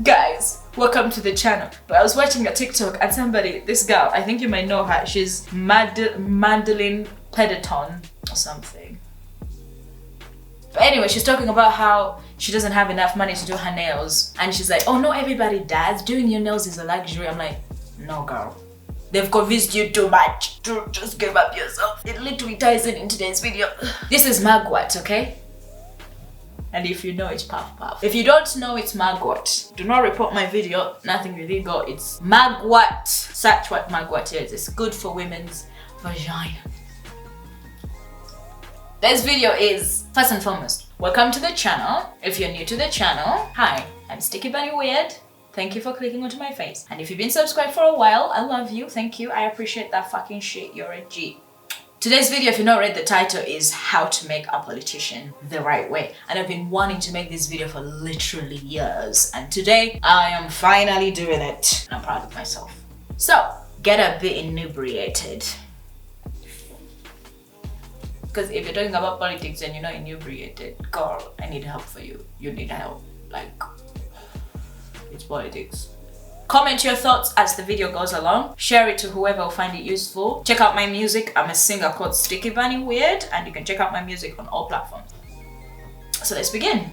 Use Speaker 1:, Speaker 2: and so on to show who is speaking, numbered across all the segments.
Speaker 1: Guys, welcome to the channel. But I was watching a TikTok and this girl, I think you might know her, she's Madeline Pedeton or something. But anyway, she's talking about how she doesn't have enough money to do her nails. And she's like, oh, not everybody does. Doing your nails is a luxury. I'm like, no girl. They've convinced you too much to just give up yourself. It literally ties in today's video. This is Mugwort, okay? And if you know, it's Puff Puff. If you don't know, it's Mugwort. Do not report my video, nothing illegal. It's Mugwort. Search what Mugwort is. It's good for women's vagina. This video is, first and foremost, welcome to the channel. If you're new to the channel, hi, I'm Sticky Bunny Weird. Thank you for clicking onto my face. And if you've been subscribed for a while, I love you. Thank you. I appreciate that fucking shit. You're a G. Today's video, if you've not read the title, is how to make a politician the right way. And I've been wanting to make this video for literally years. And today, I am finally doing it. And I'm proud of myself. So, get a bit inebriated. Because if you're talking about politics and you're not inebriated, girl, I need help for you. You need help. Like, it's politics. Comment your thoughts as the video goes along. Share it to whoever will find it useful. Check out my music. I'm a singer called Sticky Bunny Weird, and you can check out my music on all platforms. So let's begin.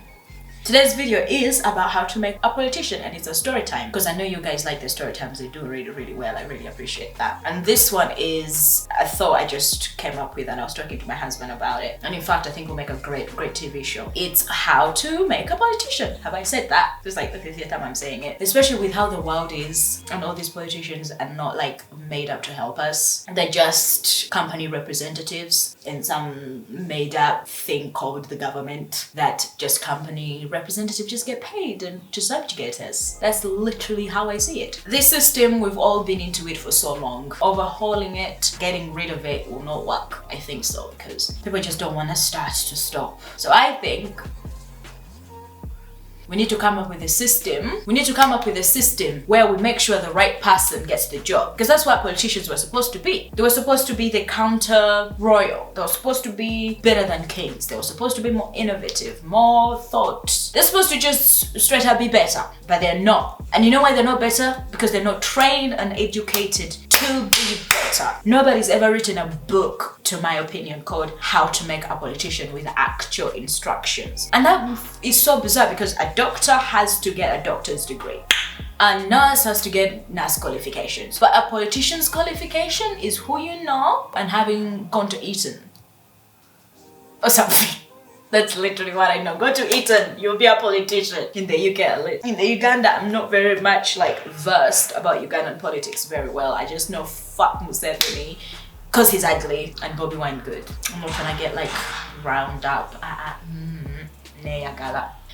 Speaker 1: Today's video is about how to make a politician, and it's a story time because I know you guys like the story times. They do really well. I really appreciate that. And this one is a thought I just came up with, and I was talking to my husband about it. And in fact, I think we'll make a great TV show. It's how to make a politician. Have I said that? It's like the 50th time I'm saying it. Especially with how the world is, and all these politicians are not like made up to help us. They're just company representatives in some made up thing called the government that just company representatives just get paid and to subjugate us. That's literally how I see it. This system, we've all been into it for so long. Overhauling it, getting rid of it will not work. I think so, because people just don't want to start to stop. So I think we need to come up with a system. We need to come up with a system where we make sure the right person gets the job. Because that's what politicians were supposed to be. They were supposed to be the counter royal. They were supposed to be better than kings. They were supposed to be more innovative, more thought. They're supposed to just straight up be better, but they're not. And you know why they're not better? Because they're not trained and educated to be better. Nobody's ever written a book, to my opinion, called How to Make a Politician with actual instructions. And that is so bizarre because a doctor has to get a doctor's degree. A nurse has to get nurse qualifications. But a politician's qualification is who you know and having gone to Eton or something. That's literally what I know. Go to Eton, you'll be a politician. In the UK, at least. In the Uganda, I'm not very much like versed about Ugandan politics very well. I just know fuck Museveni because he's ugly and Bobby Wine good. I'm not gonna get like round up.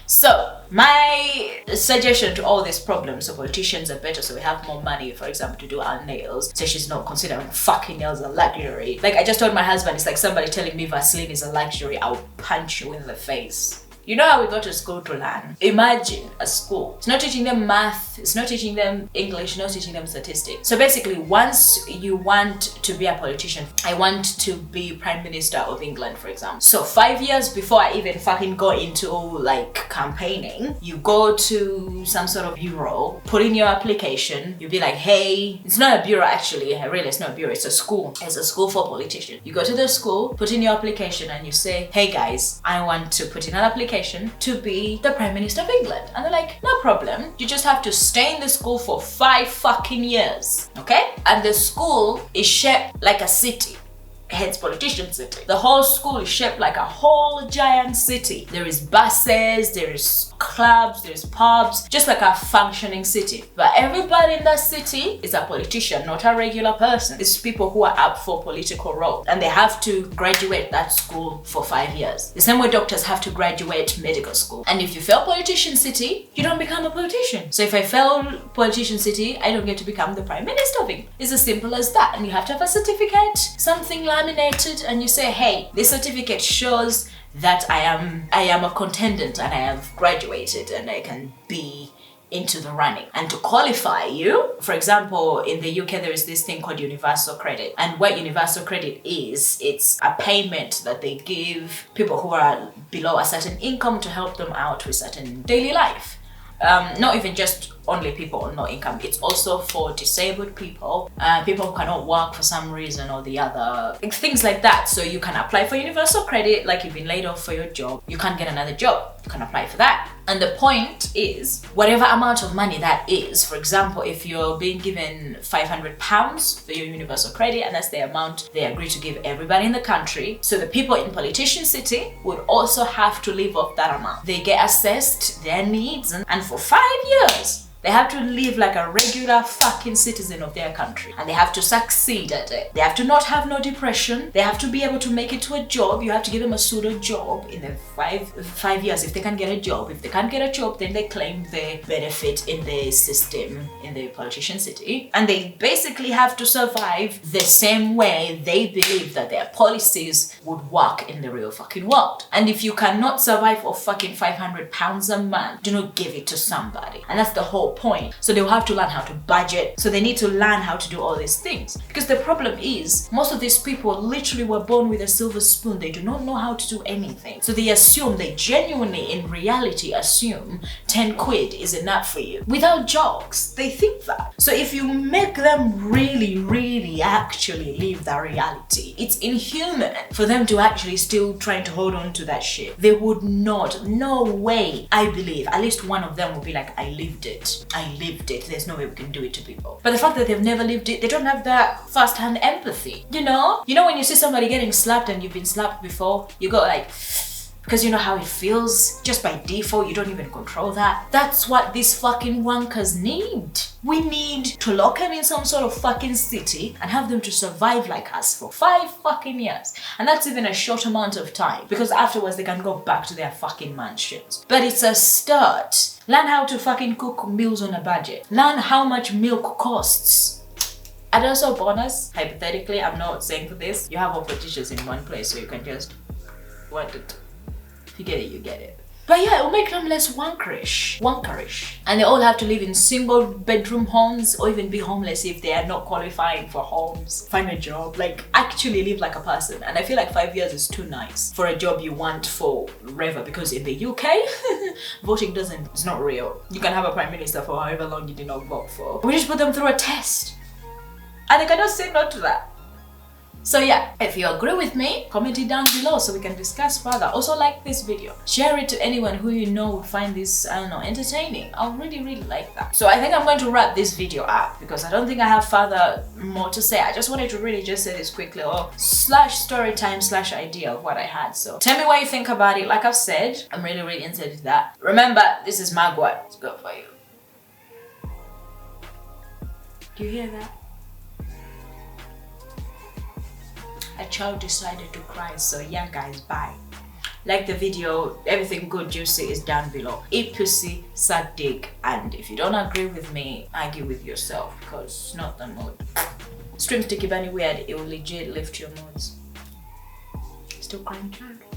Speaker 1: So my suggestion to all these problems, so politicians are better, so we have more money, for example, to do our nails. So she's not considering fucking nails a luxury. Like I just told my husband, it's like somebody telling me Vaseline is a luxury. I'll punch you in the face. You know how we go to school to learn? Imagine a school. It's not teaching them math, it's not teaching them English, not teaching them statistics. So basically, once you want to be a politician, I want to be Prime Minister of England, for example. So 5 years before I even fucking go into like campaigning, you go to some sort of bureau, put in your application, you'll be like, hey, it's not a bureau actually, really it's not a bureau, it's a school. It's a school for politicians. You go to the school, put in your application and you say, hey guys, I want to put in an application to be the Prime Minister of England. And they're like, no problem. You just have to stay in the school for 5 fucking years. Okay? And the school is shaped like a city. Hence politician city. The whole school is shaped like a whole giant city. There is buses, there is clubs, there's pubs, just like a functioning city. But everybody in that city is a politician, not a regular person. It's people who are up for political role, and they have to graduate that school for 5 years. The same way doctors have to graduate medical school. And if you fail politician city, you don't become a politician. So if I fail politician city, I don't get to become the Prime Minister of England. It's as simple as that. And you have to have a certificate, something laminated, and you say, hey, this certificate shows that I am a contendant and I have graduated and I can be into the running. And to qualify you, for example, in the UK there is this thing called universal credit. And what universal credit is, it's a payment that they give people who are below a certain income to help them out with certain daily life. not even just only people on no income, it's also for disabled people, people who cannot work for some reason or the other, things like that. So you can apply for universal credit, like you've been laid off for your job, you can't get another job, you can apply for that. And the point is, whatever amount of money that is, for example, if you're being given £500 for your universal credit, and that's the amount they agree to give everybody in the country, so the people in Politician City would also have to live off that amount. They get assessed their needs, and for 5 years, they have to live like a regular fucking citizen of their country, and they have to succeed at it. They have to not have no depression. They have to be able to make it to a job. You have to give them a pseudo job in the five years if they can get a job. If they can't get a job, then they claim the benefit in the system in the Politician City, and they basically have to survive the same way they believe that their policies would work in the real fucking world. And if you cannot survive off fucking £500 a month, do not give it to somebody. And that's the whole point. So they'll have to learn how to budget. So they need to learn how to do all these things. Because the problem is, most of these people literally were born with a silver spoon. They do not know how to do anything. So they genuinely, in reality, assume 10 quid is enough for you. Without jokes, they think that. So if you make them really actually live that reality, it's inhuman for them to actually still trying to hold on to that shit. They would not, no way. I believe at least one of them will be like, I lived it. There's no way we can do it to people. But the fact that they've never lived it, they don't have that first-hand empathy. You know when you see somebody getting slapped and you've been slapped before, you go like, because you know how it feels just by default, you don't even control that. That's what these fucking wankers need. We need to lock them in some sort of fucking city and have them to survive like us for 5 fucking years. And that's even a short amount of time, because afterwards they can go back to their fucking mansions. But it's a start. Learn how to fucking cook meals on a budget. Learn how much milk costs. And also bonus, hypothetically, I'm not saying for this, you have all politicians in one place, so you can just want it. If you get it, you get it. But yeah, it will make them less wankerish. And they all have to live in single bedroom homes, or even be homeless if they are not qualifying for homes. Find a job, like actually live like a person. And I feel like 5 years is too nice for a job you want forever, because in the UK, voting it's not real. You can have a prime minister for however long you did not vote for. We just put them through a test. And they cannot say no to that. So yeah, if you agree with me, comment it down below so we can discuss further. Also like this video. Share it to anyone who you know would find this, I don't know, entertaining. I really like that. So I think I'm going to wrap this video up because I don't think I have further more to say. I just wanted to really just say this quickly, or story time / idea of what I had. So tell me what you think about it. Like I've said, I'm really into that. Remember, this is Magwat. It's good for you. Do you hear that? A child decided to cry, so yeah guys, bye. Like the video, everything good juicy is down below. Eat pussy, suck dick, and if you don't agree with me, argue with yourself, because it's not the mood. Stream Sticky Bunny Weird, it will legit lift your moods. Still crying child.